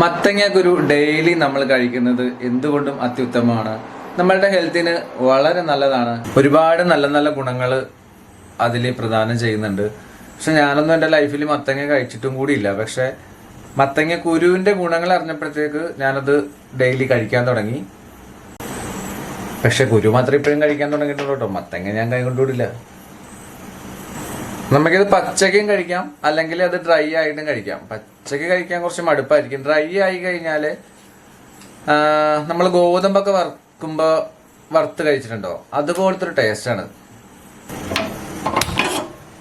മത്തങ്ങ കുരു ഡെയിലി നമ്മൾ കഴിക്കുന്നത് എന്തുകൊണ്ടും അത്യുത്തമമാണ്. നമ്മളുടെ ഹെൽത്തിന് വളരെ നല്ലതാണ്. ഒരുപാട് നല്ല നല്ല ഗുണങ്ങൾ അതിൽ പ്രദാനം ചെയ്യുന്നുണ്ട്. പക്ഷെ ഞാനൊന്നും എൻ്റെ ലൈഫിൽ മത്തങ്ങ കഴിച്ചിട്ടും കൂടിയില്ല. പക്ഷെ മത്തങ്ങ കുരുവിൻ്റെ ഗുണങ്ങൾ അറിഞ്ഞപ്പോഴത്തേക്ക് ഞാനത് ഡെയിലി കഴിക്കാൻ തുടങ്ങി. പക്ഷെ കുരു മാത്രമേ ഇപ്പോഴും കഴിക്കാൻ തുടങ്ങിയിട്ടുള്ളൂ കേട്ടോ. മത്തങ്ങ ഞാൻ കൈ കൊണ്ടുകൂടില്ല. നമുക്കിത് പച്ചക്കും കഴിക്കാം, അല്ലെങ്കിൽ അത് ഡ്രൈ ആയിട്ടും കഴിക്കാം. പച്ചക്ക് കഴിക്കാൻ കുറച്ച് മടുപ്പായിരിക്കും. ഡ്രൈ ആയി കഴിഞ്ഞാൽ നമ്മൾ ഗോതമ്പൊക്കെ വറുത്ത് കഴിച്ചിട്ടുണ്ടോ? അതുപോലത്തെ ഒരു ടേസ്റ്റാണ്.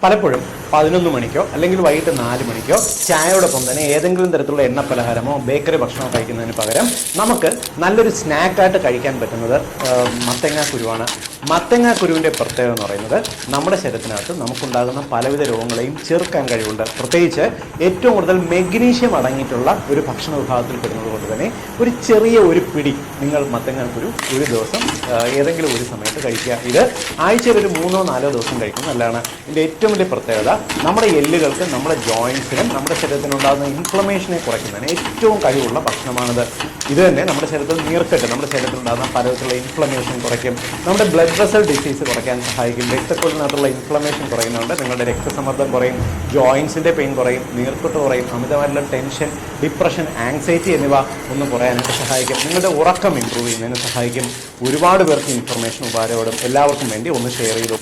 പലപ്പോഴും 11 മണിക്കോ അല്ലെങ്കിൽ വൈകിട്ട് 4 മണിക്കോ ചായയോടൊപ്പം തന്നെ ഏതെങ്കിലും തരത്തിലുള്ള എണ്ണ പലഹാരമോ ബേക്കറി ഭക്ഷണമോ കഴിക്കുന്നതിന് പകരം നമുക്ക് നല്ലൊരു സ്നാക്കായിട്ട് കഴിക്കാൻ പറ്റുന്നത് മത്തങ്ങ കുരുവാണ്. മത്തങ്ങ കുരുവിൻ്റെ പ്രത്യേകത എന്ന് പറയുന്നത് നമ്മുടെ ശരീരത്തിനകത്ത് നമുക്കുണ്ടാകുന്ന പലവിധ രോഗങ്ങളെയും ചെറുക്കാൻ കഴിവുണ്ട്. പ്രത്യേകിച്ച് ഏറ്റവും കൂടുതൽ മെഗ്നീഷ്യം അടങ്ങിയിട്ടുള്ള ഒരു ഭക്ഷണ വിഭാഗത്തിൽ പെടുന്നത് കൊണ്ട് തന്നെ ഒരു ചെറിയ ഒരു പിടി നിങ്ങൾ മത്തങ്ങ കുരു ഒരു ദിവസം ഏതെങ്കിലും ഒരു സമയത്ത് കഴിക്കുക. ഇത് ആഴ്ചയിൽ ഒരു 3-4 ദിവസം കഴിക്കുന്നത് നല്ലതാണ്. ഇതിൻ്റെ ഏറ്റവും വലിയ പ്രത്യേകത നമ്മുടെ എല്ലുകൾക്ക്, നമ്മുടെ ജോയിൻസിനും നമ്മുടെ ശരീരത്തിനുണ്ടാകുന്ന ഇൻഫ്ലമേഷനെ കുറയ്ക്കുന്നതിന് ഏറ്റവും കഴിവുള്ള ഭക്ഷണമാണിത്. ഇത് തന്നെ നമ്മുടെ ശരീരത്തിൽ നീർക്കെട്ട്, നമ്മുടെ ശരീരത്തിലുണ്ടാകുന്ന പലവിധത്തിലുള്ള ഇൻഫ്ലമേഷൻ കുറയ്ക്കും. നമ്മുടെ ബ്ലഡ് വെസൽ ഡിസീസ് കുറയ്ക്കാൻ സഹായിക്കും. രക്തക്കുഴലിനകത്തുള്ള ഇൻഫ്ലമേഷൻ കുറയുന്നുണ്ട്. നിങ്ങളുടെ രക്തസമ്മർദ്ദം കുറയും, ജോയിൻസിൻ്റെ പെയിൻ കുറയും, നീർക്കെട്ട് കുറയും, അമിതമായിട്ടുള്ള ടെൻഷൻ, ഡിപ്രഷൻ, ആങ്സൈറ്റി എന്നിവ ഒന്നും കുറയാനായിട്ട് സഹായിക്കും. നിങ്ങളുടെ ഉറക്കം ഇമ്പ്രൂവ് ചെയ്യുന്നതിന് സഹായിക്കും. ഒരുപാട് പേർക്ക് ഇൻഫർമേഷൻ ഉപകാരപ്പെടും. എല്ലാവർക്കും വേണ്ടി ഒന്ന് ഷെയർ ചെയ്തു.